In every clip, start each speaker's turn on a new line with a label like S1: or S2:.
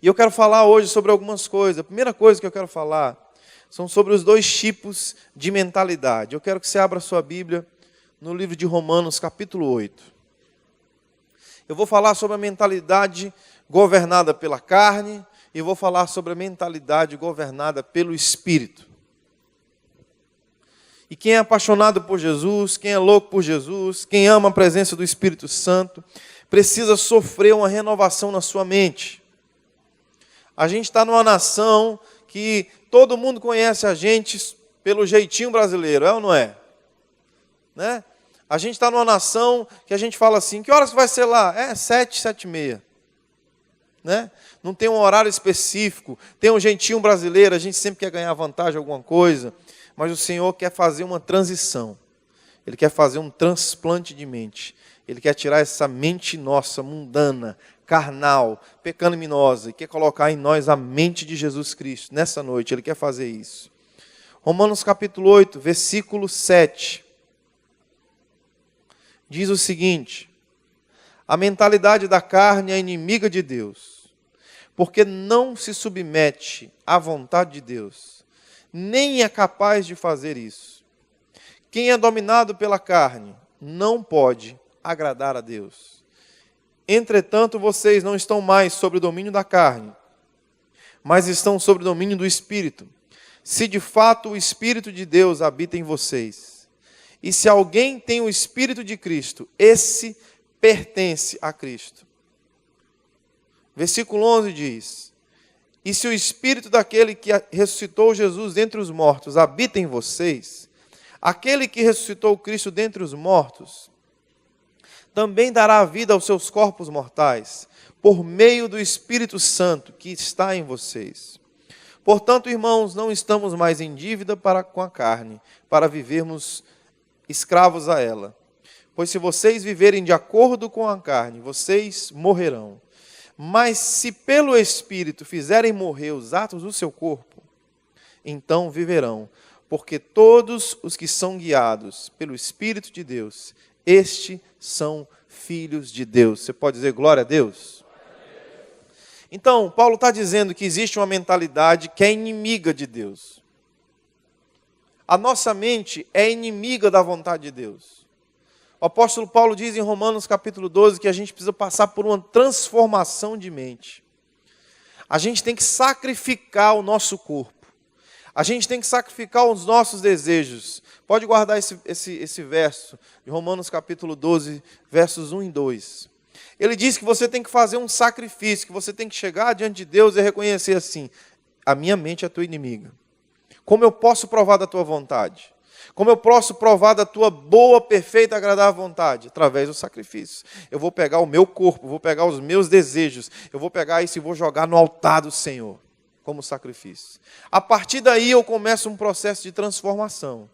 S1: E eu quero falar hoje sobre algumas coisas. A primeira coisa que eu quero falar são sobre os dois tipos de mentalidade. Eu quero que você abra a sua Bíblia no livro de Romanos, capítulo 8. Eu vou falar sobre a mentalidade governada pela carne e vou falar sobre a mentalidade governada pelo Espírito. E quem é apaixonado por Jesus, quem é louco por Jesus, quem ama a presença do Espírito Santo, precisa sofrer uma renovação na sua mente. A gente está numa nação que todo mundo conhece a gente pelo jeitinho brasileiro, é ou não é? Né? A gente está numa nação que a gente fala assim, que horas vai ser lá? 7, 7h30. Né? Não tem um horário específico, tem um jeitinho brasileiro, a gente sempre quer ganhar vantagem em alguma coisa, mas o Senhor quer fazer uma transição. Ele quer fazer um transplante de mente. Ele quer tirar essa mente nossa, mundana, carnal, pecaminosa, e quer colocar em nós a mente de Jesus Cristo. Nessa noite, Ele quer fazer isso. Romanos capítulo 8, versículo 7. Diz o seguinte: a mentalidade da carne é inimiga de Deus, porque não se submete à vontade de Deus, nem é capaz de fazer isso. Quem é dominado pela carne não pode agradar a Deus. Entretanto, vocês não estão mais sob o domínio da carne, mas estão sob o domínio do Espírito, se de fato o Espírito de Deus habita em vocês. E se alguém tem o Espírito de Cristo, esse pertence a Cristo. Versículo 11 diz: e se o Espírito daquele que ressuscitou Jesus dentre os mortos habita em vocês, aquele que ressuscitou Cristo dentre os mortos também dará vida aos seus corpos mortais, por meio do Espírito Santo que está em vocês. Portanto, irmãos, não estamos mais em dívida com a carne, para vivermos escravos a ela. Pois se vocês viverem de acordo com a carne, vocês morrerão. Mas se pelo Espírito fizerem morrer os atos do seu corpo, então viverão. Porque todos os que são guiados pelo Espírito de Deus, estes são filhos de Deus. Você pode dizer glória a Deus? Então, Paulo está dizendo que existe uma mentalidade que é inimiga de Deus. A nossa mente é inimiga da vontade de Deus. O apóstolo Paulo diz em Romanos capítulo 12 que a gente precisa passar por uma transformação de mente. A gente tem que sacrificar o nosso corpo. A gente tem que sacrificar os nossos desejos. Pode guardar esse verso de Romanos capítulo 12, versos 1 e 2. Ele diz que você tem que fazer um sacrifício, que você tem que chegar diante de Deus e reconhecer assim: a minha mente é a tua inimiga. Como eu posso provar da tua vontade? Como eu posso provar da tua boa, perfeita, agradável vontade? Através do sacrifício. Eu vou pegar o meu corpo, vou pegar os meus desejos, eu vou pegar isso e vou jogar no altar do Senhor, como sacrifício. A partir daí eu começo um processo de transformação.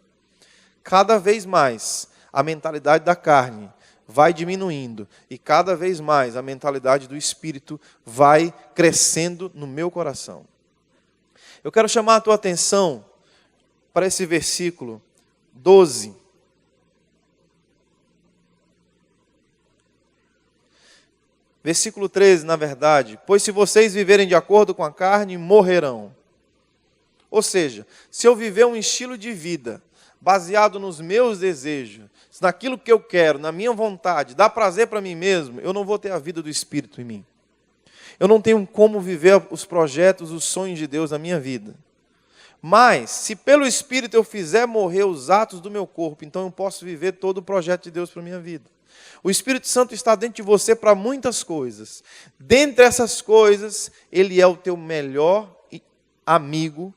S1: Cada vez mais a mentalidade da carne vai diminuindo e cada vez mais a mentalidade do Espírito vai crescendo no meu coração. Eu quero chamar a tua atenção para esse versículo 12. Versículo 13, na verdade: pois se vocês viverem de acordo com a carne, morrerão. Ou seja, se eu viver um estilo de vida baseado nos meus desejos, naquilo que eu quero, na minha vontade, dá prazer para mim mesmo, eu não vou ter a vida do Espírito em mim. Eu não tenho como viver os projetos, os sonhos de Deus na minha vida. Mas, se pelo Espírito eu fizer morrer os atos do meu corpo, então eu posso viver todo o projeto de Deus para a minha vida. O Espírito Santo está dentro de você para muitas coisas. Dentre essas coisas, Ele é o teu melhor amigo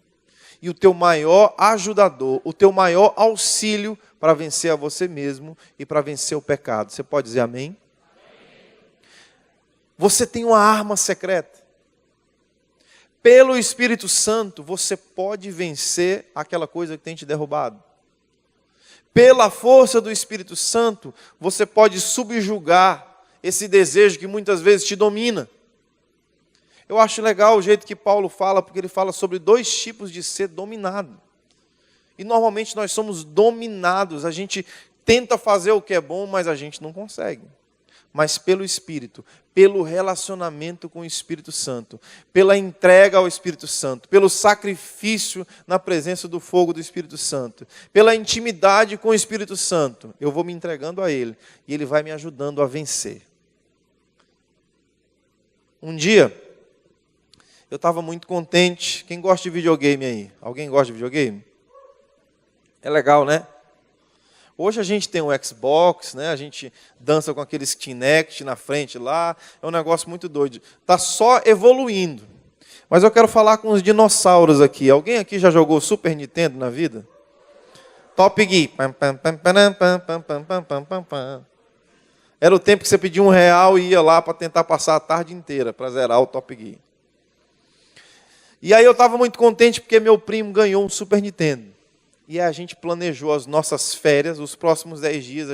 S1: e o teu maior ajudador, o teu maior auxílio para vencer a você mesmo e para vencer o pecado. Você pode dizer amém? Você tem uma arma secreta. Pelo Espírito Santo, você pode vencer aquela coisa que tem te derrubado. Pela força do Espírito Santo, você pode subjugar esse desejo que muitas vezes te domina. Eu acho legal o jeito que Paulo fala, porque ele fala sobre dois tipos de ser dominado. E normalmente nós somos dominados, a gente tenta fazer o que é bom, mas a gente não consegue. mas pelo Espírito, pelo relacionamento com o Espírito Santo, pela entrega ao Espírito Santo, pelo sacrifício na presença do fogo do Espírito Santo, pela intimidade com o Espírito Santo, eu vou me entregando a Ele e Ele vai me ajudando a vencer. Um dia, eu estava muito contente. Quem gosta de videogame aí? Alguém gosta de videogame? É legal, né? Hoje a gente tem um Xbox, né? A gente dança com aqueles Kinect na frente lá. É um negócio muito doido. Está só evoluindo. Mas eu quero falar com os dinossauros aqui. Alguém aqui já jogou Super Nintendo na vida? Top Gear. Era o tempo que você pedia R$1 e ia lá para tentar passar a tarde inteira para zerar o Top Gear. E aí eu estava muito contente porque meu primo ganhou um Super Nintendo. E a gente planejou as nossas férias, os próximos 10 dias,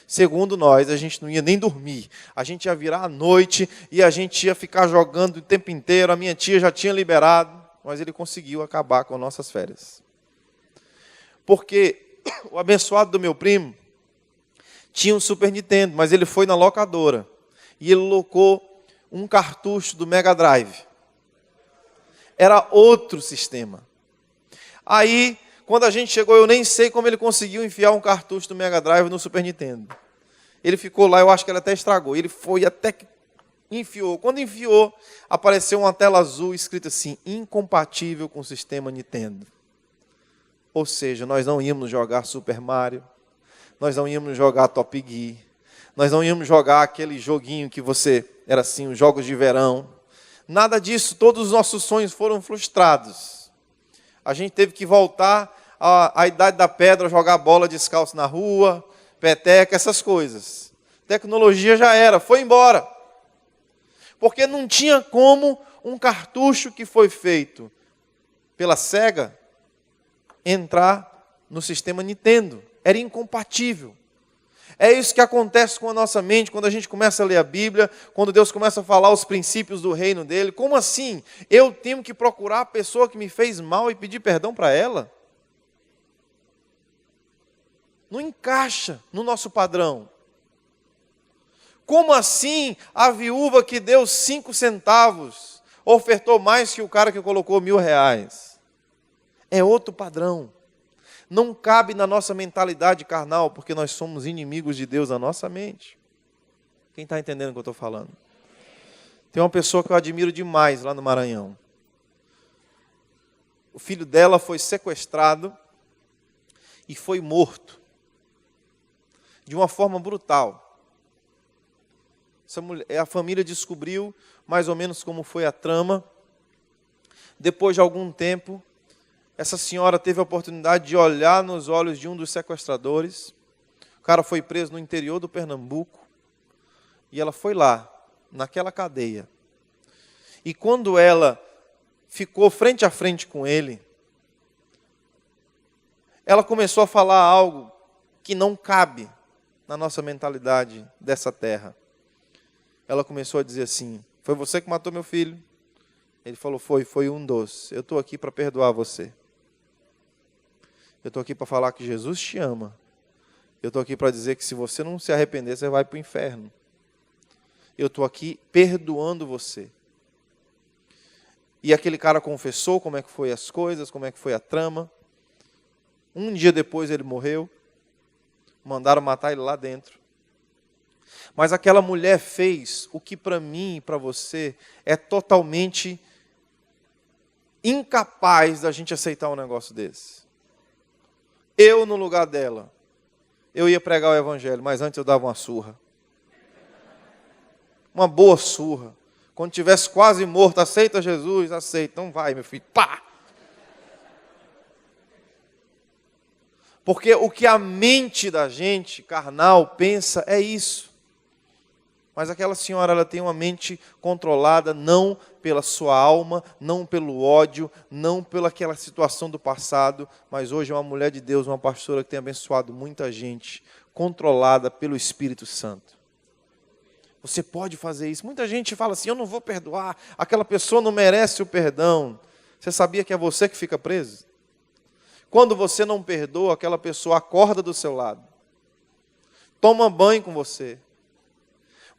S1: segundo nós, a gente não ia nem dormir. A gente ia virar à noite e a gente ia ficar jogando o tempo inteiro. A minha tia já tinha liberado, mas ele conseguiu acabar com nossas férias. Porque o abençoado do meu primo tinha um Super Nintendo, mas ele foi na locadora e ele locou um cartucho do Mega Drive. Era outro sistema. Aí, quando a gente chegou, eu nem sei como ele conseguiu enfiar um cartucho do Mega Drive no Super Nintendo. Ele ficou lá, eu acho que ele até estragou. Ele foi até que enfiou. Quando enfiou, apareceu uma tela azul escrita assim, incompatível com o sistema Nintendo. Ou seja, nós não íamos jogar Super Mario, nós não íamos jogar Top Gear, nós não íamos jogar aquele joguinho que era assim, os jogos de verão. Nada disso, todos os nossos sonhos foram frustrados. A gente teve que voltar à idade da pedra, jogar bola descalço na rua, peteca, essas coisas. Tecnologia já era, foi embora. Porque não tinha como um cartucho que foi feito pela Sega entrar no sistema Nintendo. Era incompatível. É isso que acontece com a nossa mente quando a gente começa a ler a Bíblia, quando Deus começa a falar os princípios do reino dele. Como assim? Eu tenho que procurar a pessoa que me fez mal e pedir perdão para ela? Não encaixa no nosso padrão. Como assim a viúva que deu 5 centavos ofertou mais que o cara que colocou R$1.000? É outro padrão. Não cabe na nossa mentalidade carnal, porque nós somos inimigos de Deus na nossa mente. Quem está entendendo o que eu estou falando? Tem uma pessoa que eu admiro demais lá no Maranhão. O filho dela foi sequestrado e foi morto. De uma forma brutal. A família descobriu mais ou menos como foi a trama. Depois de algum tempo, essa senhora teve a oportunidade de olhar nos olhos de um dos sequestradores. O cara foi preso no interior do Pernambuco. E ela foi lá, naquela cadeia. E quando ela ficou frente a frente com ele, ela começou a falar algo que não cabe na nossa mentalidade dessa terra. Ela começou a dizer assim: foi você que matou meu filho? Ele falou: foi um dos. Eu estou aqui para perdoar você. Eu estou aqui para falar que Jesus te ama. Eu estou aqui para dizer que se você não se arrepender, você vai para o inferno. Eu estou aqui perdoando você. E aquele cara confessou como é que foi as coisas, como é que foi a trama. Um dia depois ele morreu. Mandaram matar ele lá dentro. Mas aquela mulher fez o que para mim e para você é totalmente incapaz da gente aceitar um negócio desse. Eu, no lugar dela, eu ia pregar o evangelho, mas antes eu dava uma surra. Uma boa surra. Quando estivesse quase morto, aceita Jesus? Aceita. Então vai, meu filho. Pá! Porque o que a mente da gente, carnal, pensa é isso. Mas aquela senhora, ela tem uma mente controlada não pela sua alma, não pelo ódio, não pela aquela situação do passado, mas hoje é uma mulher de Deus, uma pastora que tem abençoado muita gente, controlada pelo Espírito Santo. Você pode fazer isso. Muita gente fala assim: eu não vou perdoar, aquela pessoa não merece o perdão. Você sabia que é você que fica preso? Quando você não perdoa, aquela pessoa acorda do seu lado, toma banho com você.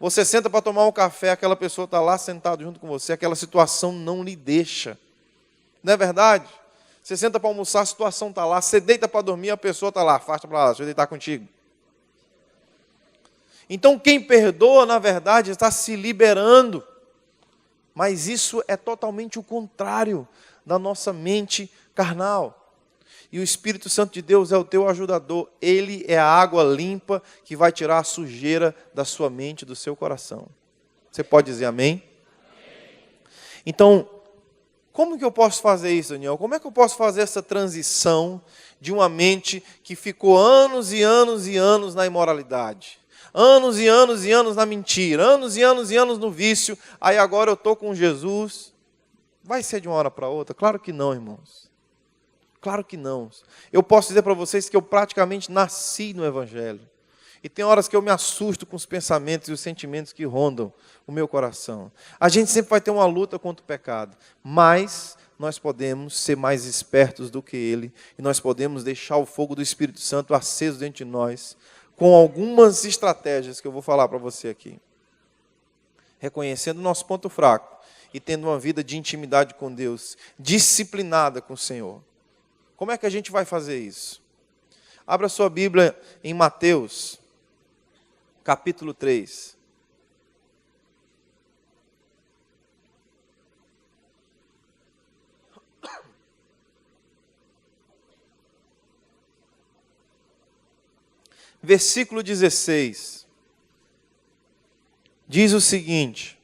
S1: Você senta para tomar um café, aquela pessoa está lá sentada junto com você, aquela situação não lhe deixa. Não é verdade? Você senta para almoçar, a situação está lá. Você deita para dormir, a pessoa está lá. Afasta para lá, deixa eu deitar contigo. Então, quem perdoa, na verdade, está se liberando. Mas isso é totalmente o contrário da nossa mente carnal. E o Espírito Santo de Deus é o teu ajudador. Ele é a água limpa que vai tirar a sujeira da sua mente, do seu coração. Você pode dizer amém? Então, como que eu posso fazer isso, Daniel? Como é que eu posso fazer essa transição de uma mente que ficou anos e anos e anos na imoralidade? Anos e anos e anos na mentira, anos e anos e anos no vício, aí agora eu estou com Jesus. Vai ser de uma hora para outra? Claro que não, irmãos. Claro que não. Eu posso dizer para vocês que eu praticamente nasci no Evangelho. E tem horas que eu me assusto com os pensamentos e os sentimentos que rondam o meu coração. A gente sempre vai ter uma luta contra o pecado, mas nós podemos ser mais espertos do que ele, e nós podemos deixar o fogo do Espírito Santo aceso dentro de nós, com algumas estratégias que eu vou falar para você aqui. Reconhecendo o nosso ponto fraco e tendo uma vida de intimidade com Deus, disciplinada com o Senhor. Como é que a gente vai fazer isso? Abra sua Bíblia em Mateus, capítulo 3. Versículo 16. Diz o seguinte: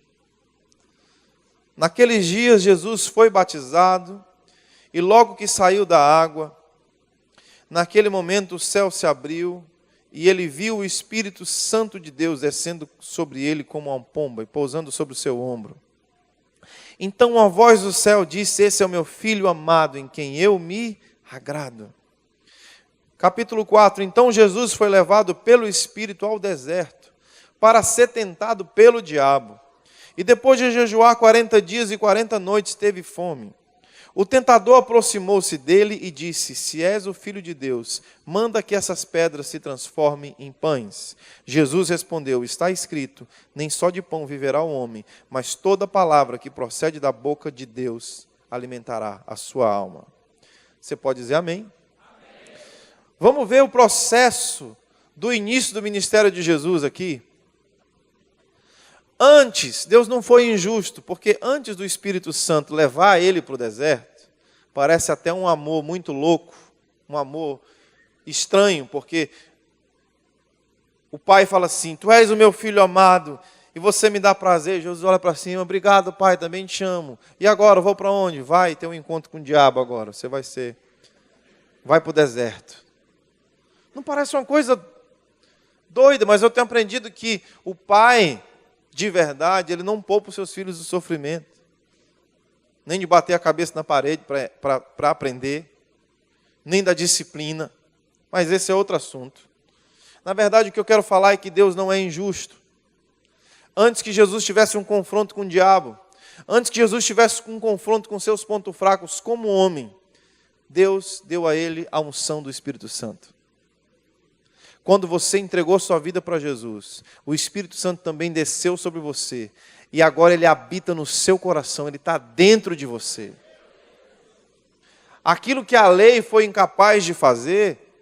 S1: naqueles dias Jesus foi batizado, e logo que saiu da água, naquele momento o céu se abriu, e ele viu o Espírito Santo de Deus descendo sobre ele como uma pomba e pousando sobre o seu ombro. Então uma voz do céu disse: esse é o meu filho amado, em quem eu me agrado. Capítulo 4. Então Jesus foi levado pelo Espírito ao deserto, para ser tentado pelo diabo. E depois de jejuar 40 dias e 40 noites, teve fome. O tentador aproximou-se dele e disse: se és o Filho de Deus, manda que essas pedras se transformem em pães. Jesus respondeu: está escrito, nem só de pão viverá o homem, mas toda palavra que procede da boca de Deus alimentará a sua alma. Você pode dizer amém? Amém. Vamos ver o processo do início do ministério de Jesus aqui. Antes, Deus não foi injusto, porque antes do Espírito Santo levar ele para o deserto, parece até um amor muito louco, um amor estranho, porque o pai fala assim: tu és o meu filho amado, e você me dá prazer. Jesus olha para cima: obrigado, pai, também te amo. E agora, vou para onde? Vai ter um encontro com o diabo agora, você vai para o deserto. Não parece uma coisa doida, mas eu tenho aprendido que o pai, de verdade, ele não poupa os seus filhos do sofrimento, nem de bater a cabeça na parede para aprender, nem da disciplina, mas esse é outro assunto. Na verdade, o que eu quero falar é que Deus não é injusto. Antes que Jesus tivesse um confronto com o diabo, antes que Jesus tivesse um confronto com seus pontos fracos como homem, Deus deu a ele a unção do Espírito Santo. Quando você entregou sua vida para Jesus, o Espírito Santo também desceu sobre você. E agora ele habita no seu coração, ele está dentro de você. Aquilo que a lei foi incapaz de fazer,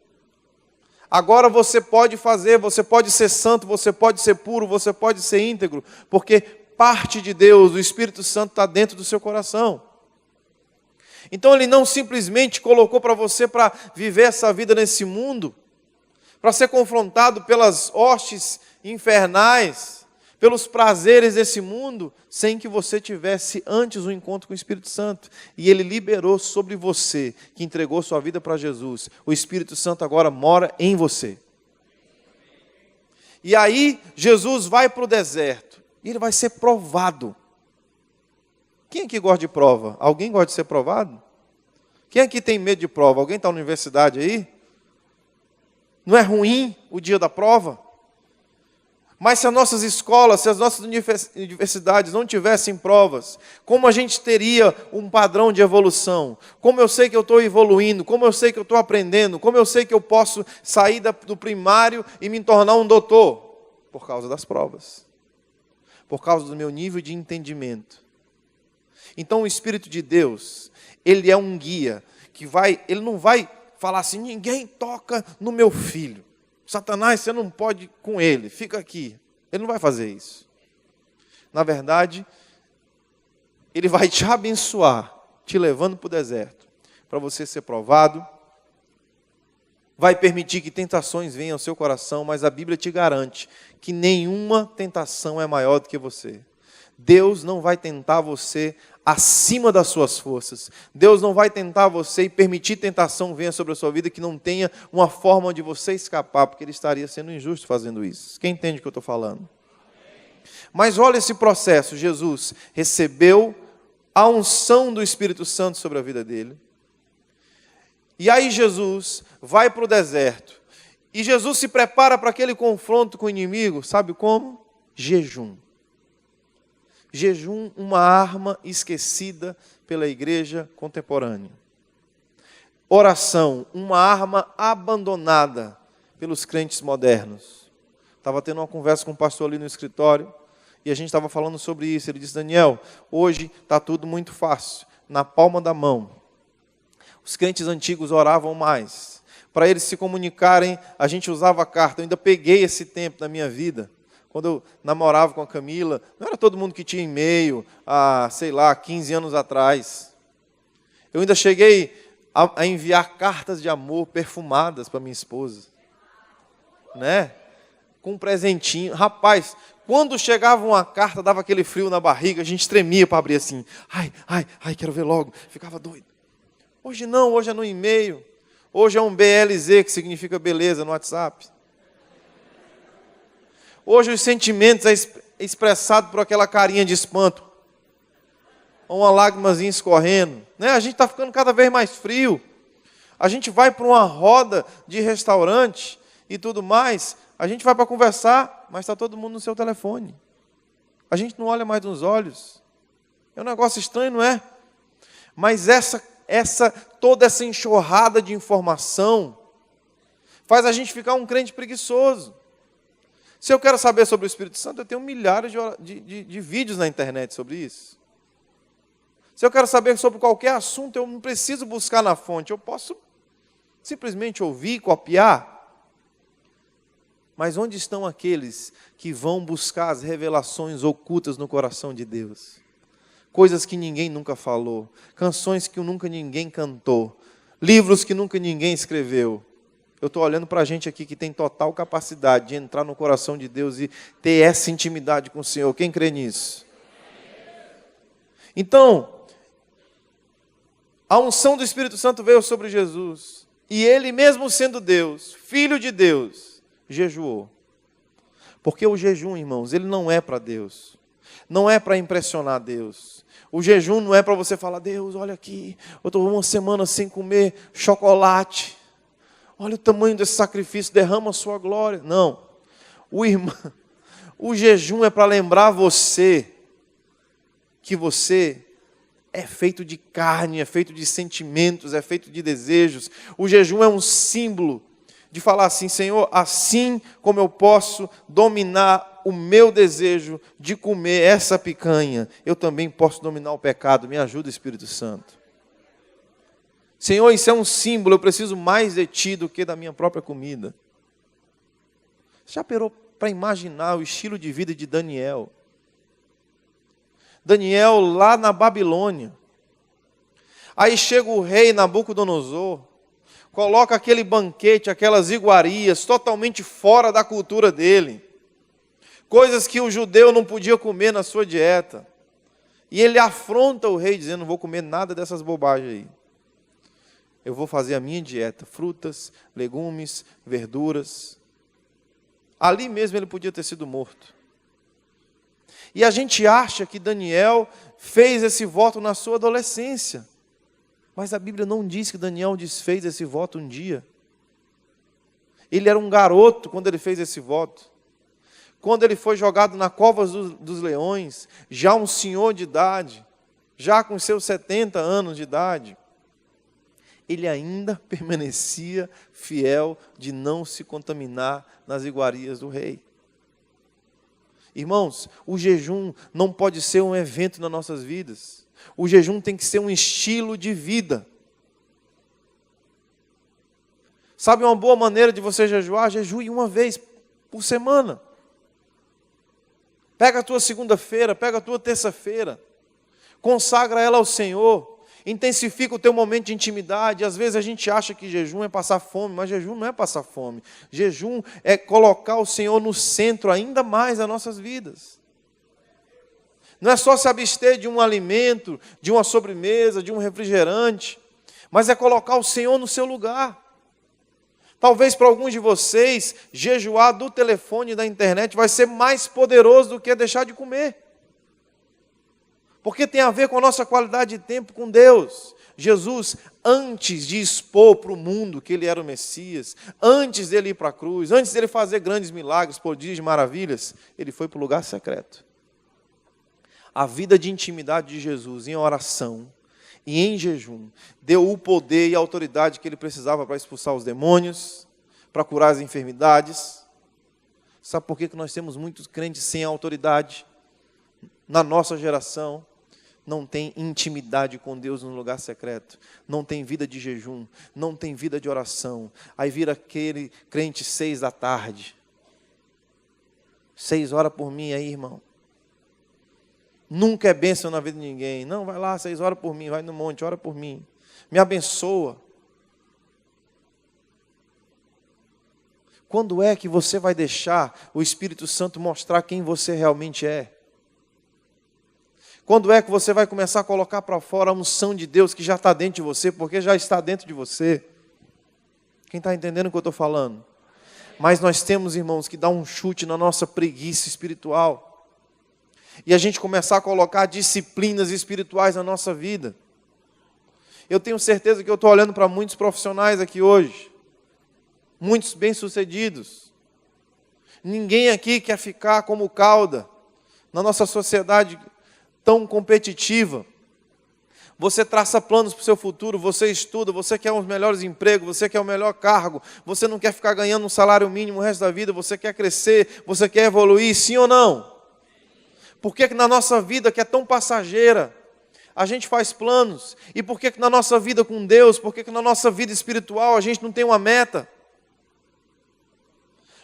S1: agora você pode fazer, você pode ser santo, você pode ser puro, você pode ser íntegro, porque parte de Deus, o Espírito Santo está dentro do seu coração. Então ele não simplesmente colocou para você para viver essa vida nesse mundo, para ser confrontado pelas hostes infernais, pelos prazeres desse mundo, sem que você tivesse antes um encontro com o Espírito Santo. E ele liberou sobre você, que entregou sua vida para Jesus. O Espírito Santo agora mora em você. E aí, Jesus vai para o deserto, e ele vai ser provado. Quem aqui gosta de prova? Alguém gosta de ser provado? Quem aqui tem medo de prova? Alguém está na universidade aí? Não é ruim o dia da prova? Mas se as nossas escolas, se as nossas universidades não tivessem provas, como a gente teria um padrão de evolução? Como eu sei que eu estou evoluindo? Como eu sei que eu estou aprendendo? Como eu sei que eu posso sair do primário e me tornar um doutor? Por causa das provas. por causa do meu nível de entendimento. Então o Espírito de Deus, ele é um guia ele não vai falar assim: ninguém toca no meu filho. Satanás, você não pode ir com ele, fica aqui. Ele não vai fazer isso. Na verdade, ele vai te abençoar, te levando para o deserto, para você ser provado. Vai permitir que tentações venham ao seu coração, mas a Bíblia te garante que nenhuma tentação é maior do que você. Deus não vai tentar você acima das suas forças. Deus não vai tentar você e permitir tentação venha sobre a sua vida que não tenha uma forma de você escapar, porque Ele estaria sendo injusto fazendo isso. Quem entende o que eu estou falando? Mas olha esse processo. Jesus recebeu a unção do Espírito Santo sobre a vida dele. E aí Jesus vai para o deserto. E Jesus se prepara para aquele confronto com o inimigo. Sabe como? Jejum. Jejum, uma arma esquecida pela igreja contemporânea. Oração, uma arma abandonada pelos crentes modernos. Estava tendo uma conversa com um pastor ali no escritório e a gente estava falando sobre isso. Ele disse: Daniel, hoje está tudo muito fácil, na palma da mão. Os crentes antigos oravam mais. Para eles se comunicarem, a gente usava carta. Eu ainda peguei esse tempo na minha vida. Quando eu namorava com a Camila, não era todo mundo que tinha e-mail há, 15 anos atrás. Eu ainda cheguei a enviar cartas de amor perfumadas para minha esposa. Né? Com um presentinho. Rapaz, quando chegava uma carta, dava aquele frio na barriga, a gente tremia para abrir assim. Ai, quero ver logo. Ficava doido. Hoje não, hoje é no e-mail. Hoje é um BLZ, que significa beleza, no WhatsApp. Hoje os sentimentos é expressado por aquela carinha de espanto. Ou uma lágrimazinha escorrendo. Né? A gente está ficando cada vez mais frio. A gente vai para uma roda de restaurante e tudo mais. A gente vai para conversar, mas está todo mundo no seu telefone. A gente não olha mais nos olhos. É um negócio estranho, não é? Mas toda essa enxurrada de informação faz a gente ficar um crente preguiçoso. Se eu quero saber sobre o Espírito Santo, eu tenho milhares de vídeos na internet sobre isso. Se eu quero saber sobre qualquer assunto, eu não preciso buscar na fonte. Eu posso simplesmente ouvir, copiar. Mas onde estão aqueles que vão buscar as revelações ocultas no coração de Deus? Coisas que ninguém nunca falou. Canções que nunca ninguém cantou. Livros que nunca ninguém escreveu. Eu estou olhando para a gente aqui que tem total capacidade de entrar no coração de Deus e ter essa intimidade com o Senhor. Quem crê nisso? Então, a unção do Espírito Santo veio sobre Jesus. E ele, mesmo sendo Deus, Filho de Deus, jejuou. Porque o jejum, irmãos, ele não é para Deus. Não é para impressionar Deus. O jejum não é para você falar: Deus, olha aqui, eu estou uma semana sem comer chocolate. Olha o tamanho desse sacrifício, derrama a sua glória. Não. O jejum é para lembrar você que você é feito de carne, é feito de sentimentos, é feito de desejos. O jejum é um símbolo de falar assim: Senhor, assim como eu posso dominar o meu desejo de comer essa picanha, eu também posso dominar o pecado. Me ajuda, Espírito Santo. Senhor, isso é um símbolo, eu preciso mais de Ti do que da minha própria comida. Você já parou para imaginar o estilo de vida de Daniel? Daniel lá na Babilônia. Aí chega o rei Nabucodonosor, coloca aquele banquete, aquelas iguarias, totalmente fora da cultura dele. Coisas que o judeu não podia comer na sua dieta. E ele afronta o rei, dizendo: não vou comer nada dessas bobagens aí. Eu vou fazer a minha dieta, frutas, legumes, verduras. Ali mesmo ele podia ter sido morto. E a gente acha que Daniel fez esse voto na sua adolescência. Mas a Bíblia não diz que Daniel desfez esse voto um dia. Ele era um garoto quando ele fez esse voto. Quando ele foi jogado na cova dos leões, já um senhor de idade, já com seus 70 anos de idade, ele ainda permanecia fiel de não se contaminar nas iguarias do rei. Irmãos, o jejum não pode ser um evento nas nossas vidas. O jejum tem que ser um estilo de vida. Sabe uma boa maneira de você jejuar? Jejue uma vez por semana. Pega a tua segunda-feira, pega a tua terça-feira. Consagra ela ao Senhor. Intensifica o teu momento de intimidade. Às vezes a gente acha que jejum é passar fome, mas jejum não é passar fome. Jejum é colocar o Senhor no centro ainda mais das nossas vidas. Não é só se abster de um alimento, de uma sobremesa, de um refrigerante, mas é colocar o Senhor no seu lugar. Talvez para alguns de vocês, jejuar do telefone e da internet vai ser mais poderoso do que deixar de comer. Porque tem a ver com a nossa qualidade de tempo com Deus. Jesus, antes de expor para o mundo que Ele era o Messias, antes dele ir para a cruz, antes dele fazer grandes milagres, prodígios, maravilhas, Ele foi para o lugar secreto. A vida de intimidade de Jesus em oração e em jejum deu o poder e a autoridade que Ele precisava para expulsar os demônios, para curar as enfermidades. Sabe por que nós temos muitos crentes sem autoridade? Na nossa geração, não tem intimidade com Deus no lugar secreto, não tem vida de jejum, não tem vida de oração. Aí vira aquele crente 6 da tarde. 6 horas por mim aí, irmão. Nunca é bênção na vida de ninguém. Não, vai lá, 6 horas por mim, vai no monte, ora por mim. Me abençoa. Quando é que você vai deixar o Espírito Santo mostrar quem você realmente é? Quando é que você vai começar a colocar para fora a unção de Deus que já está dentro de você, porque já está dentro de você? Quem está entendendo o que eu estou falando? Mas nós temos, irmãos, que dar um chute na nossa preguiça espiritual. E a gente começar a colocar disciplinas espirituais na nossa vida. Eu tenho certeza que eu estou olhando para muitos profissionais aqui hoje. Muitos bem-sucedidos. Ninguém aqui quer ficar como cauda na nossa sociedade tão competitiva. Você traça planos para o seu futuro, você estuda, você quer os melhores empregos, você quer o melhor cargo, você não quer ficar ganhando um salário mínimo o resto da vida, você quer crescer, você quer evoluir, sim ou não? Por que na nossa vida, que é tão passageira, a gente faz planos? E por que na nossa vida com Deus, por que na nossa vida espiritual a gente não tem uma meta?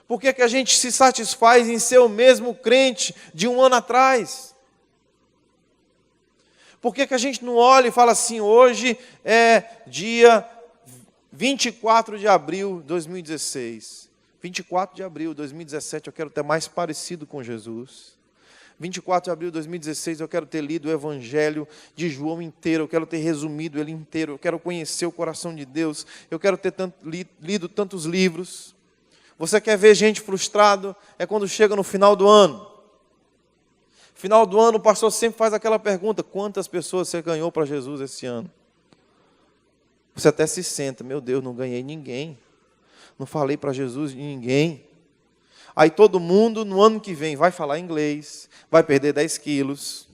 S1: Por que a gente se satisfaz em ser o mesmo crente de um ano atrás? Por que a gente não olha e fala assim, hoje é dia 24 de abril de 2016. 24 de abril de 2017 eu quero ter mais parecido com Jesus. 24 de abril de 2016 eu quero ter lido o Evangelho de João inteiro, eu quero ter resumido ele inteiro, eu quero conhecer o coração de Deus, eu quero ter lido tantos livros. Você quer ver gente frustrado? É quando chega no final do ano. Final do ano, o pastor sempre faz aquela pergunta, quantas pessoas você ganhou para Jesus esse ano? Você até se senta, meu Deus, não ganhei ninguém. Não falei para Jesus de ninguém. Aí todo mundo, no ano que vem, vai falar inglês, vai perder 10 quilos,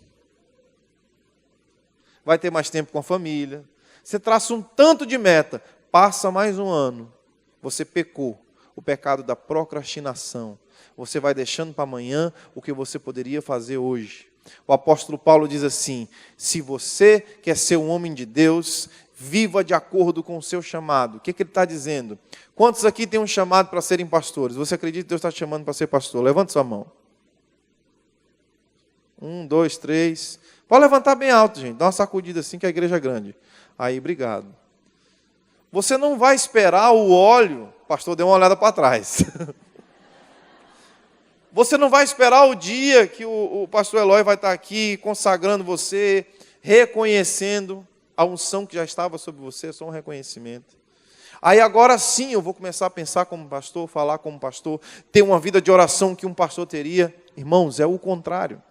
S1: vai ter mais tempo com a família. Você traça um tanto de meta, passa mais um ano, você pecou. O pecado da procrastinação. Você vai deixando para amanhã o que você poderia fazer hoje. O apóstolo Paulo diz assim, se você quer ser um homem de Deus, viva de acordo com o seu chamado. O que ele está dizendo? Quantos aqui têm um chamado para serem pastores? Você acredita que Deus está te chamando para ser pastor? Levante sua mão. 1, 2, 3. Pode levantar bem alto, gente. Dá uma sacudida assim que a igreja é grande. Aí, obrigado. Você não vai esperar o óleo. Pastor, dê uma olhada para trás. Você não vai esperar o dia que o pastor Eloy vai estar aqui consagrando você, reconhecendo a unção que já estava sobre você, é só um reconhecimento. Aí agora sim eu vou começar a pensar como pastor, falar como pastor, ter uma vida de oração que um pastor teria. Irmãos, é o contrário.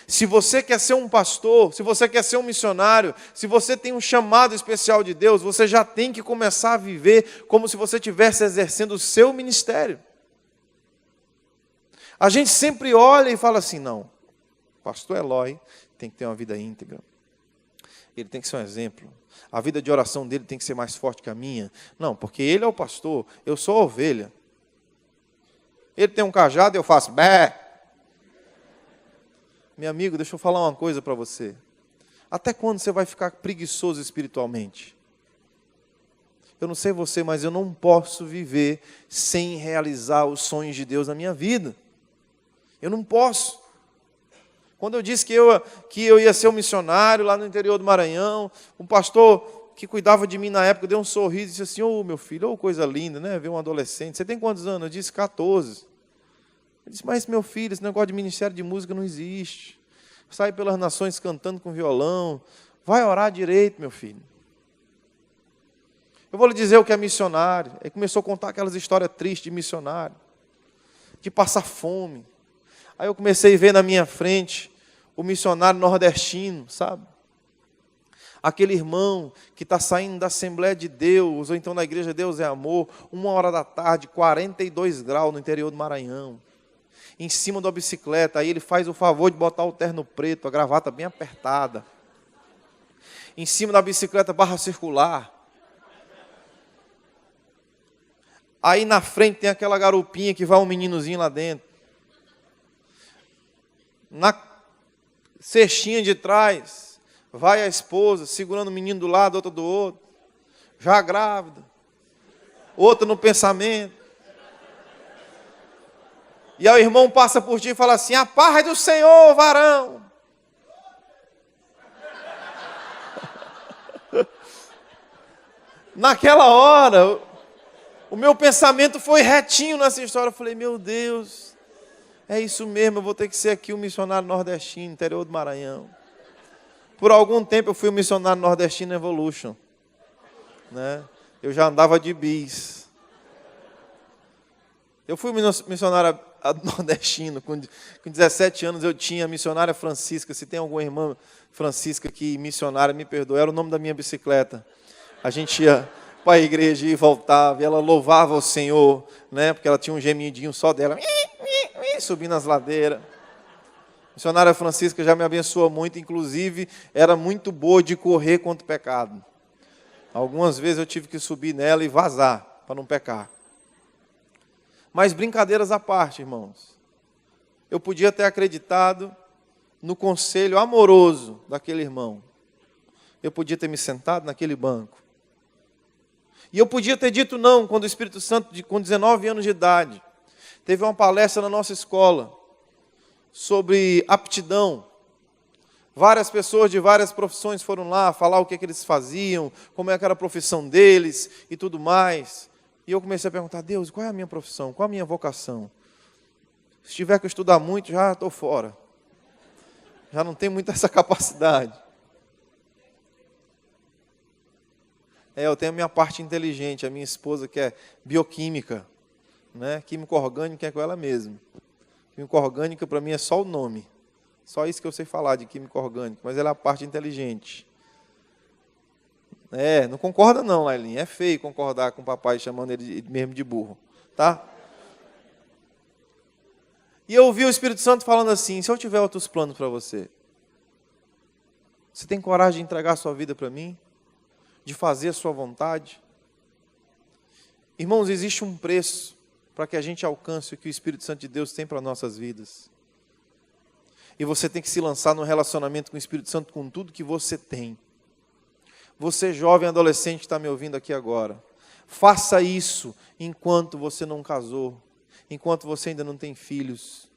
S1: Se você quer ser um pastor, se você quer ser um missionário, se você tem um chamado especial de Deus, você já tem que começar a viver como se você estivesse exercendo o seu ministério. A gente sempre olha e fala assim, não, o pastor Eloy tem que ter uma vida íntegra. Ele tem que ser um exemplo. A vida de oração dele tem que ser mais forte que a minha. Não, porque ele é o pastor, eu sou a ovelha. Ele tem um cajado e eu faço bé. Meu amigo, deixa eu falar uma coisa para você. Até quando você vai ficar preguiçoso espiritualmente? Eu não sei você, mas eu não posso viver sem realizar os sonhos de Deus na minha vida. Eu não posso. Quando eu disse que eu ia ser um missionário lá no interior do Maranhão, um pastor que cuidava de mim na época deu um sorriso e disse assim: ô meu filho, ô coisa linda, né? Ver um adolescente. Você tem quantos anos? Eu disse 14. Ele disse: mas meu filho, esse negócio de ministério de música não existe. Sai pelas nações cantando com violão. Vai orar direito, meu filho. Eu vou lhe dizer o que é missionário. Ele começou a contar aquelas histórias tristes de missionário, de passar fome. Aí eu comecei a ver na minha frente o missionário nordestino, sabe? Aquele irmão que está saindo da Assembleia de Deus, ou então da Igreja Deus é Amor, 1h da tarde, 42 graus no interior do Maranhão, em cima da bicicleta. Aí ele faz o favor de botar o terno preto, a gravata bem apertada, em cima da bicicleta barra circular. Aí na frente tem aquela garupinha que vai um meninozinho lá dentro. Na cestinha de trás, vai a esposa, segurando o menino do lado, outra do outro, já grávida, outra no pensamento. E aí o irmão passa por ti e fala assim: a paz do Senhor, varão. Naquela hora, o meu pensamento foi retinho nessa história. Eu falei: meu Deus, é isso mesmo, eu vou ter que ser aqui um missionário nordestino, interior do Maranhão. Por algum tempo eu fui um missionário nordestino Evolution, né? Eu já andava de bis. Eu fui missionário nordestino, com 17 anos eu tinha a missionária Francisca. Se tem alguma irmã Francisca que missionária, me perdoe, era o nome da minha bicicleta. A gente ia para a igreja e voltava, e ela louvava o Senhor, né? Porque ela tinha um gemidinho só dela, subindo as ladeiras. A missionária Francisca já me abençoou muito, inclusive era muito boa de correr contra o pecado. Algumas vezes eu tive que subir nela e vazar, para não pecar. Mas brincadeiras à parte, irmãos. Eu podia ter acreditado no conselho amoroso daquele irmão. Eu podia ter me sentado naquele banco. E eu podia ter dito não, quando o Espírito Santo, com 19 anos de idade, teve uma palestra na nossa escola sobre aptidão. Várias pessoas de várias profissões foram lá falar o que eles faziam, como é que era a profissão deles e tudo mais. E eu comecei a perguntar: Deus, qual é a minha profissão? Qual é a minha vocação? Se tiver que estudar muito, já estou fora. Já não tenho muito essa capacidade. Eu tenho a minha parte inteligente, a minha esposa que é bioquímica, né? Química orgânica é com ela mesma. Química orgânica para mim é só o nome. Só isso que eu sei falar de química orgânica, mas ela é a parte inteligente. Não concorda não, Lailinha. É feio concordar com o papai chamando ele mesmo de burro, tá? E eu ouvi o Espírito Santo falando assim: se eu tiver outros planos para você, você tem coragem de entregar a sua vida para mim? De fazer a sua vontade? Irmãos, existe um preço para que a gente alcance o que o Espírito Santo de Deus tem para nossas vidas. E você tem que se lançar no relacionamento com o Espírito Santo com tudo que você tem. Você jovem adolescente que está me ouvindo aqui agora, faça isso enquanto você não casou, enquanto você ainda não tem filhos.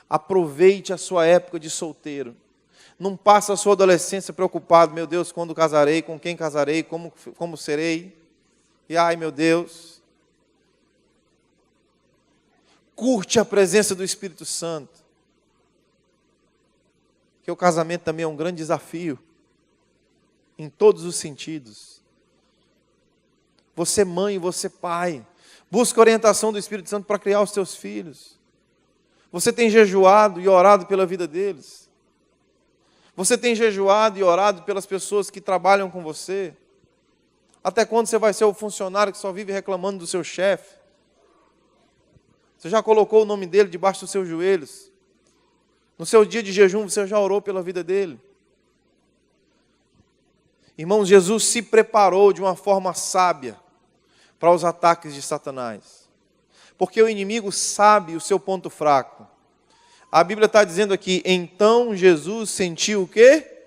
S1: Aproveite a sua época de solteiro. Não passa a sua adolescência preocupado: meu Deus, quando casarei, com quem casarei, como serei? E ai, meu Deus. Curte a presença do Espírito Santo. Porque o casamento também é um grande desafio, em todos os sentidos. Você mãe, você pai, busca a orientação do Espírito Santo para criar os seus filhos. Você tem jejuado e orado pela vida deles? Você tem jejuado e orado pelas pessoas que trabalham com você? Até quando você vai ser o funcionário que só vive reclamando do seu chefe? Você já colocou o nome dele debaixo dos seus joelhos? No seu dia de jejum, você já orou pela vida dele? Irmãos, Jesus se preparou de uma forma sábia para os ataques de Satanás. Porque o inimigo sabe o seu ponto fraco. A Bíblia está dizendo aqui, então Jesus sentiu o quê?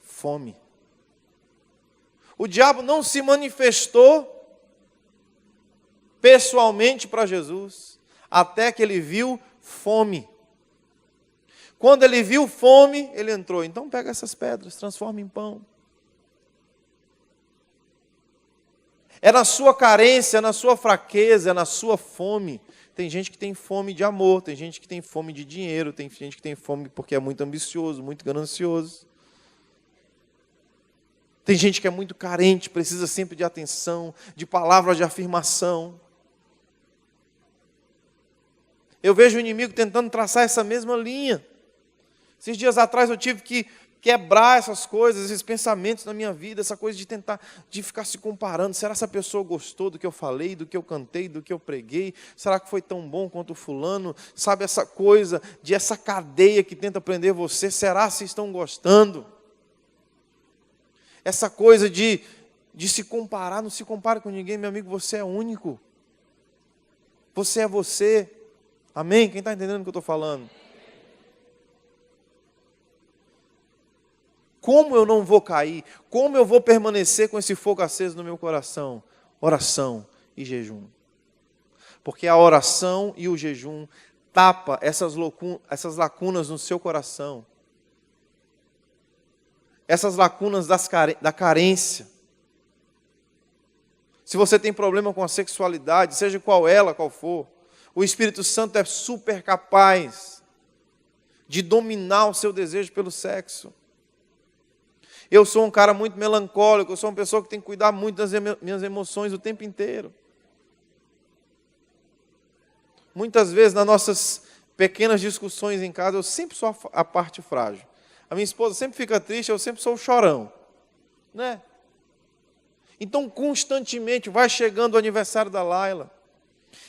S1: Fome. O diabo não se manifestou pessoalmente para Jesus, até que ele viu fome. Quando ele viu fome, ele entrou. Então pega essas pedras, transforma em pão. É na sua carência, é na sua fraqueza, é na sua fome. Tem gente que tem fome de amor, tem gente que tem fome de dinheiro, tem gente que tem fome porque é muito ambicioso, muito ganancioso. Tem gente que é muito carente, precisa sempre de atenção, de palavras de afirmação. Eu vejo o inimigo tentando traçar essa mesma linha. Esses dias atrás eu tive que quebrar essas coisas, esses pensamentos na minha vida, essa coisa de tentar, de ficar se comparando. Será que essa pessoa gostou do que eu falei, do que eu cantei, do que eu preguei? Será que foi tão bom quanto o fulano? Sabe essa coisa de essa cadeia que tenta prender você? Será se estão gostando? Essa coisa de se comparar, não se compare com ninguém, meu amigo, você é único. Você é você. Amém? Quem está entendendo o que eu estou falando? Como eu não vou cair? Como eu vou permanecer com esse fogo aceso no meu coração? Oração e jejum. Porque a oração e o jejum tapa essas lacunas no seu coração. Essas lacunas da carência. Se você tem problema com a sexualidade, seja qual for, o Espírito Santo é super capaz de dominar o seu desejo pelo sexo. Eu sou um cara muito melancólico, eu sou uma pessoa que tem que cuidar muito das minhas emoções o tempo inteiro. Muitas vezes, nas nossas pequenas discussões em casa, eu sempre sou a parte frágil. A minha esposa sempre fica triste, eu sempre sou o chorão. Né? Então, constantemente, vai chegando o aniversário da Laila.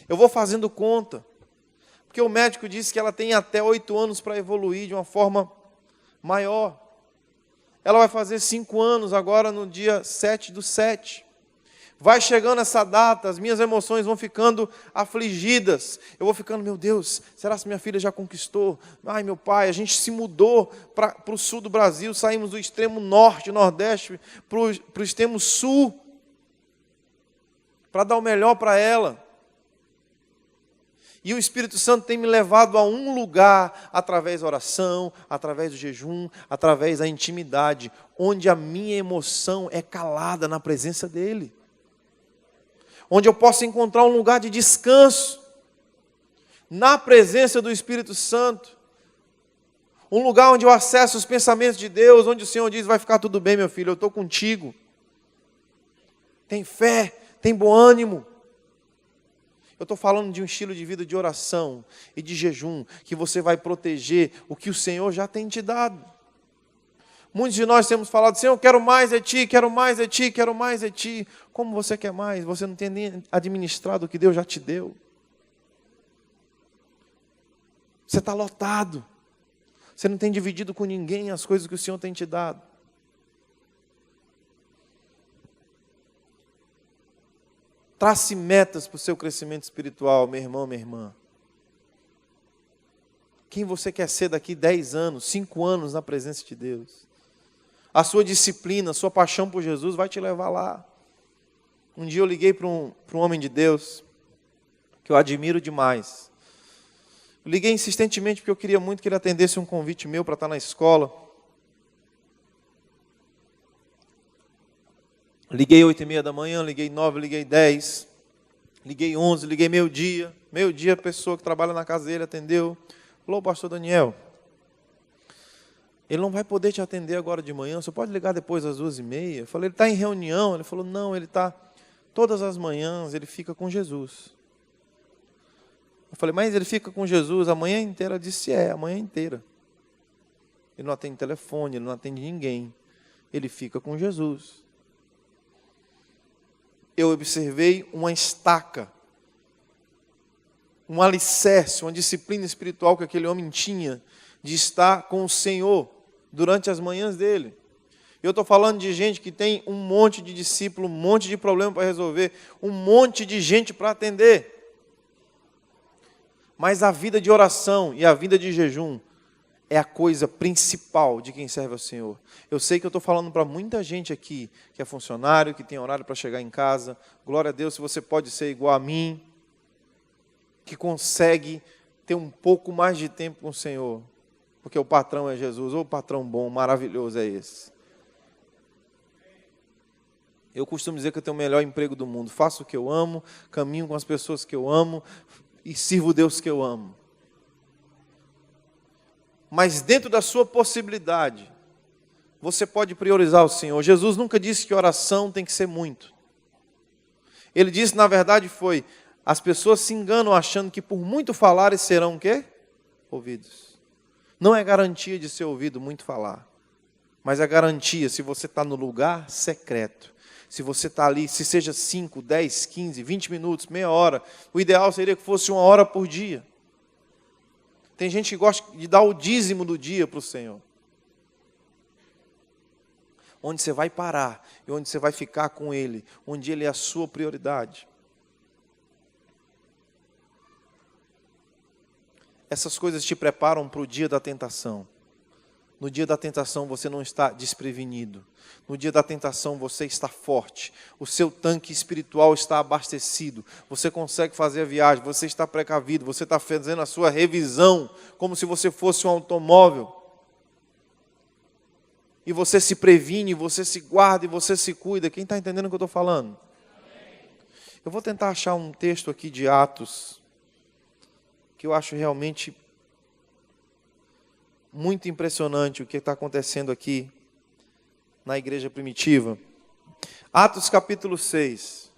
S1: Eu vou fazendo conta. Porque o médico disse que ela tem até 8 anos para evoluir de uma forma maior. Ela vai fazer 5 anos agora no dia 7/7. Vai chegando essa data, as minhas emoções vão ficando afligidas. Eu vou ficando, meu Deus, será que minha filha já conquistou? Ai, meu pai, a gente se mudou para o sul do Brasil, saímos do extremo norte, nordeste, para o extremo sul, para dar o melhor para ela. E o Espírito Santo tem me levado a um lugar, através da oração, através do jejum, através da intimidade, onde a minha emoção é calada na presença dEle. Onde eu posso encontrar um lugar de descanso, na presença do Espírito Santo. Um lugar onde eu acesso os pensamentos de Deus, onde o Senhor diz, vai ficar tudo bem, meu filho, eu estou contigo. Tem fé, tem bom ânimo. Eu estou falando de um estilo de vida de oração e de jejum, que você vai proteger o que o Senhor já tem te dado. Muitos de nós temos falado, Senhor, eu quero mais de Ti, quero mais de Ti, quero mais de Ti. Como você quer mais? Você não tem nem administrado o que Deus já te deu. Você está lotado. Você não tem dividido com ninguém as coisas que o Senhor tem te dado. Trace metas para o seu crescimento espiritual, meu irmão, minha irmã. Quem você quer ser daqui 10 anos, 5 anos na presença de Deus? A sua disciplina, a sua paixão por Jesus vai te levar lá. Um dia eu liguei para um homem de Deus, que eu admiro demais. Eu liguei insistentemente porque eu queria muito que ele atendesse um convite meu para estar na escola. Liguei 8h30 da manhã, liguei 9, liguei 10, liguei 11, liguei meio-dia. Meio-dia a pessoa que trabalha na casa dele atendeu. Falou, pastor Daniel, ele não vai poder te atender agora de manhã, você pode ligar depois às 2h30? Eu falei, ele está em reunião. Ele falou, não, ele está, todas as manhãs ele fica com Jesus. Eu falei, mas ele fica com Jesus a manhã inteira? Ela disse, a manhã inteira. Ele não atende telefone, ele não atende ninguém. Ele fica com Jesus. Eu observei uma estaca, um alicerce, uma disciplina espiritual que aquele homem tinha, de estar com o Senhor durante as manhãs dele. Eu estou falando de gente que tem um monte de discípulo, um monte de problema para resolver, um monte de gente para atender. Mas a vida de oração e a vida de jejum é a coisa principal de quem serve ao Senhor. Eu sei que eu estou falando para muita gente aqui, que é funcionário, que tem horário para chegar em casa. Glória a Deus, se você pode ser igual a mim, que consegue ter um pouco mais de tempo com o Senhor. Porque o patrão é Jesus, ou o patrão bom, maravilhoso é esse. Eu costumo dizer que eu tenho o melhor emprego do mundo. Faço o que eu amo, caminho com as pessoas que eu amo e sirvo o Deus que eu amo. Mas dentro da sua possibilidade, você pode priorizar o Senhor. Jesus nunca disse que oração tem que ser muito. Ele disse, na verdade, as pessoas se enganam achando que por muito falarem serão o quê? Ouvidos. Não é garantia de ser ouvido muito falar. Mas é garantia se você está no lugar secreto. Se você está ali, se seja 5, 10, 15, 20 minutos, meia hora. O ideal seria que fosse 1 hora por dia. Tem gente que gosta de dar o dízimo do dia para o Senhor. Onde você vai parar e onde você vai ficar com Ele. Onde Ele é a sua prioridade. Essas coisas te preparam para o dia da tentação. No dia da tentação você não está desprevenido. No dia da tentação você está forte. O seu tanque espiritual está abastecido. Você consegue fazer a viagem, você está precavido, você está fazendo a sua revisão como se você fosse um automóvel. E você se previne, você se guarda e você se cuida. Quem está entendendo o que eu estou falando? Eu vou tentar achar um texto aqui de Atos que eu acho realmente muito impressionante o que está acontecendo aqui na igreja primitiva. Atos capítulo 6.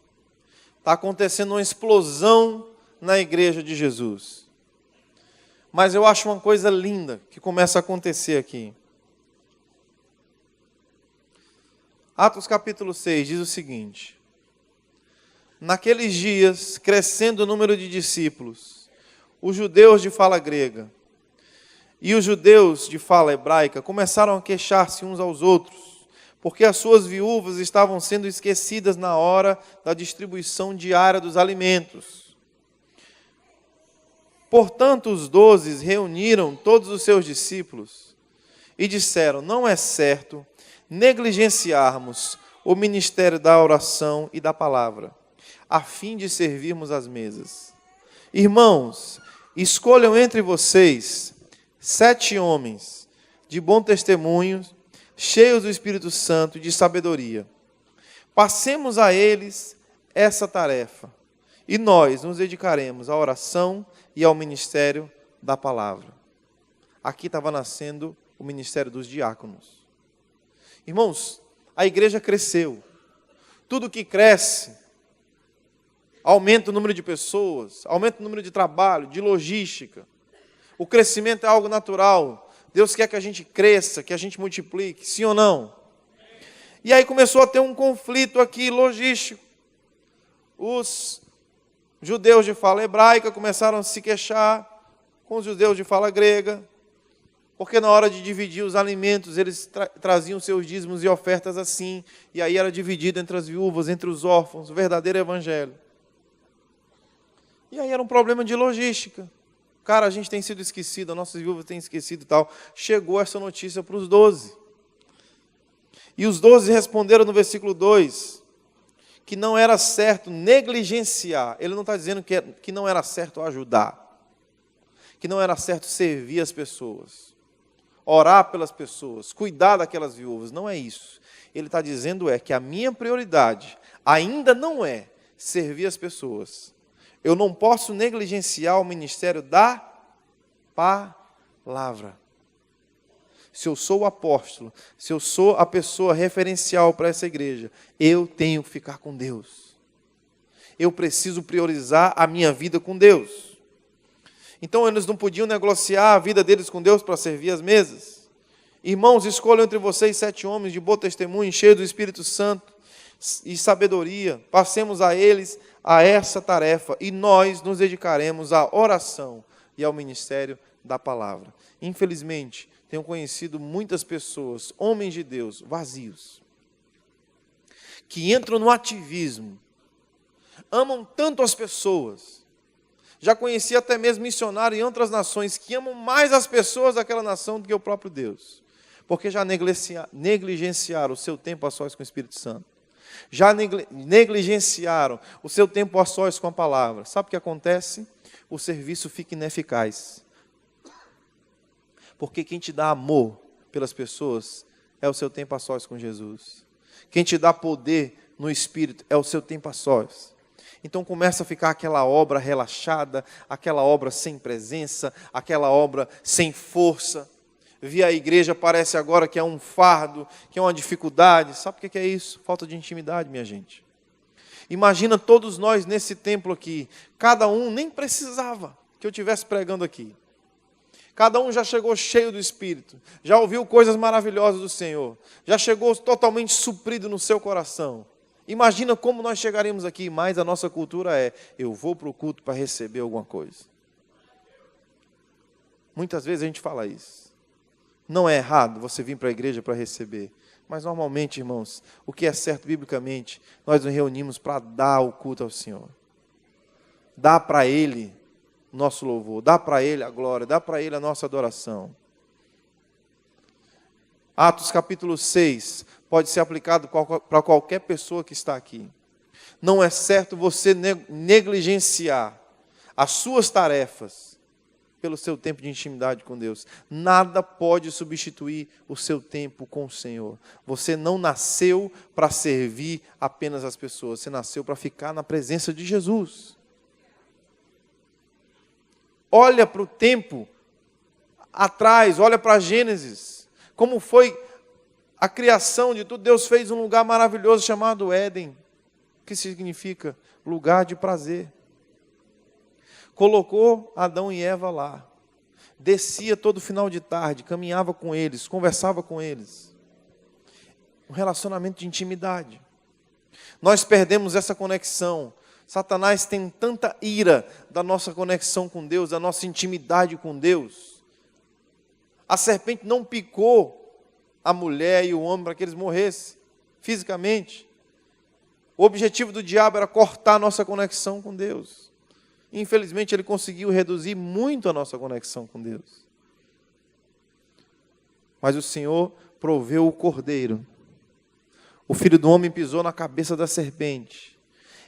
S1: Está acontecendo uma explosão na igreja de Jesus. Mas eu acho uma coisa linda que começa a acontecer aqui. Atos capítulo 6 diz o seguinte: naqueles dias, crescendo o número de discípulos, os judeus de fala grega e os judeus de fala hebraica começaram a queixar-se uns aos outros, porque as suas viúvas estavam sendo esquecidas na hora da distribuição diária dos alimentos. Portanto, os 12 reuniram todos os seus discípulos e disseram: não é certo negligenciarmos o ministério da oração e da palavra, a fim de servirmos às mesas. Irmãos, escolham entre vocês 7 homens de bom testemunho, cheios do Espírito Santo e de sabedoria. Passemos a eles essa tarefa, e nós nos dedicaremos à oração e ao ministério da palavra. Aqui estava nascendo o ministério dos diáconos. Irmãos, a igreja cresceu. Tudo que cresce aumenta o número de pessoas, aumenta o número de trabalho, de logística. O crescimento é algo natural. Deus quer que a gente cresça, que a gente multiplique, sim ou não? E aí começou a ter um conflito aqui logístico. Os judeus de fala hebraica começaram a se queixar com os judeus de fala grega, porque na hora de dividir os alimentos, eles traziam seus dízimos e ofertas assim, e aí era dividido entre as viúvas, entre os órfãos, o verdadeiro evangelho. E aí era um problema de logística. Cara, a gente tem sido esquecido, as nossas viúvas têm esquecido e tal. Chegou essa notícia para os 12. E os 12 responderam no versículo 2, que não era certo negligenciar. Ele não está dizendo que não era certo ajudar, que não era certo servir as pessoas, orar pelas pessoas, cuidar daquelas viúvas. Não é isso. Ele está dizendo que a minha prioridade ainda não é servir as pessoas. Eu não posso negligenciar o ministério da palavra. Se eu sou o apóstolo, se eu sou a pessoa referencial para essa igreja, eu tenho que ficar com Deus. Eu preciso priorizar a minha vida com Deus. Então eles não podiam negociar a vida deles com Deus para servir as mesas. Irmãos, escolham entre vocês 7 homens de bom testemunho, cheios do Espírito Santo e sabedoria. Passemos a eles a essa tarefa e nós nos dedicaremos à oração e ao ministério da palavra. Infelizmente, tenho conhecido muitas pessoas, homens de Deus, vazios, que entram no ativismo, amam tanto as pessoas, Já conheci até mesmo missionários em outras nações que amam mais as pessoas daquela nação do que o próprio Deus. Porque já negligenciaram o seu tempo a sós com o Espírito Santo. Já negligenciaram o seu tempo a sós com a palavra. Sabe o que acontece? O serviço fica ineficaz. Porque quem te dá amor pelas pessoas é o seu tempo a sós com Jesus. Quem te dá poder no Espírito é o seu tempo a sós. Então começa a ficar aquela obra relaxada, aquela obra sem presença, aquela obra sem força. Vir à igreja parece agora que é um fardo, que é uma dificuldade. Sabe o que é isso? Falta de intimidade, minha gente. Imagina todos nós nesse templo aqui, cada um nem precisava que eu estivesse pregando aqui. Cada um já chegou cheio do Espírito, já ouviu coisas maravilhosas do Senhor, já chegou totalmente suprido no seu coração. Imagina como nós chegaremos aqui, mas a nossa cultura é, eu vou para o culto para receber alguma coisa. Muitas vezes a gente fala isso. Não é errado você vir para a igreja para receber. Mas normalmente, irmãos, o que é certo biblicamente, nós nos reunimos para dar o culto ao Senhor. Dar para Ele o nosso louvor, dar para Ele a glória, dar para Ele a nossa adoração. Atos capítulo 6 pode ser aplicado para qualquer pessoa que está aqui. Não é certo você negligenciar as suas tarefas pelo seu tempo de intimidade com Deus. Nada pode substituir o seu tempo com o Senhor. Você não nasceu para servir apenas as pessoas, você nasceu para ficar na presença de Jesus. Olha para o tempo atrás, olha para Gênesis, como foi a criação de tudo. Deus fez um lugar maravilhoso chamado Éden, que significa lugar de prazer. Colocou Adão e Eva lá, descia todo final de tarde, caminhava com eles, conversava com eles. Um relacionamento de intimidade. Nós perdemos essa conexão. Satanás tem tanta ira da nossa conexão com Deus, da nossa intimidade com Deus. A serpente não picou a mulher e o homem para que eles morressem fisicamente. O objetivo do diabo era cortar a nossa conexão com Deus. Infelizmente, ele conseguiu reduzir muito a nossa conexão com Deus. Mas o Senhor proveu o cordeiro. O Filho do Homem pisou na cabeça da serpente.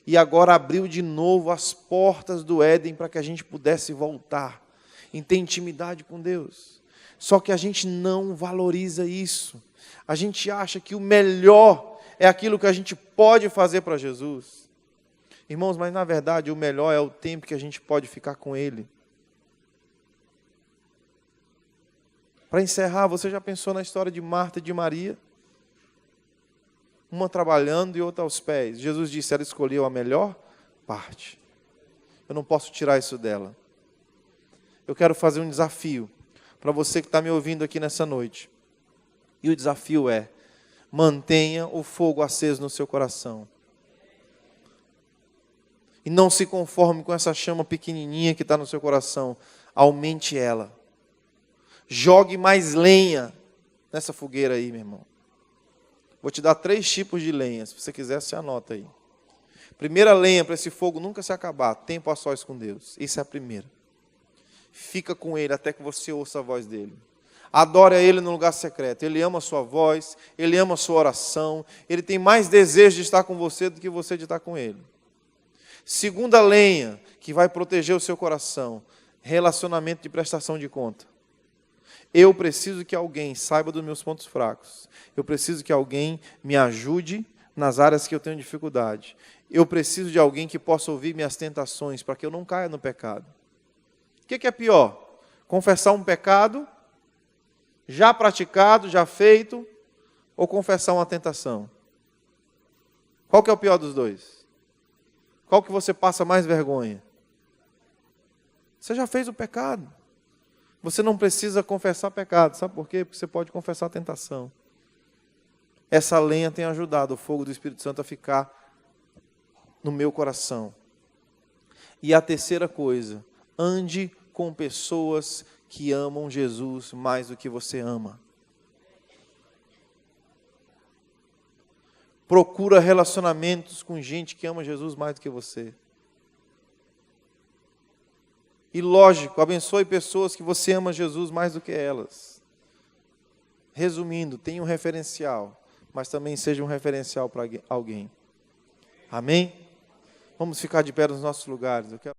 S1: E agora abriu de novo as portas do Éden para que a gente pudesse voltar em ter intimidade com Deus. Só que a gente não valoriza isso. A gente acha que o melhor é aquilo que a gente pode fazer para Jesus. Irmãos, mas na verdade o melhor é o tempo que a gente pode ficar com Ele. Para encerrar, você já pensou na história de Marta e de Maria? Uma trabalhando e outra aos pés. Jesus disse, ela escolheu a melhor parte. Eu não posso tirar isso dela. Eu quero fazer um desafio para você que está me ouvindo aqui nessa noite. E o desafio é, mantenha o fogo aceso no seu coração. E não se conforme com essa chama pequenininha que está no seu coração. Aumente ela. Jogue mais lenha nessa fogueira aí, meu irmão. Vou te dar 3 tipos de lenha. Se você quiser, você anota aí. Primeira lenha para esse fogo nunca se acabar. Tempo a sós com Deus. Isso é a primeira. Fica com Ele até que você ouça a voz dEle. Adore a Ele no lugar secreto. Ele ama a sua voz. Ele ama a sua oração. Ele tem mais desejo de estar com você do que você de estar com Ele. Segunda lenha que vai proteger o seu coração. Relacionamento de prestação de conta. Eu preciso que alguém saiba dos meus pontos fracos. Eu preciso que alguém me ajude nas áreas que eu tenho dificuldade. Eu preciso de alguém que possa ouvir minhas tentações para que eu não caia no pecado. O que é pior? Confessar um pecado já praticado, já feito, ou confessar uma tentação? Qual que é o pior dos dois? Qual que você passa mais vergonha? Você já fez o pecado. Você não precisa confessar pecado. Sabe por quê? Porque você pode confessar a tentação. Essa lenha tem ajudado o fogo do Espírito Santo a ficar no meu coração. E a terceira coisa, ande com pessoas que amam Jesus mais do que você ama. Procura relacionamentos com gente que ama Jesus mais do que você. E lógico, abençoe pessoas que você ama Jesus mais do que elas. Resumindo, tenha um referencial, mas também seja um referencial para alguém. Amém? Vamos ficar de pé nos nossos lugares.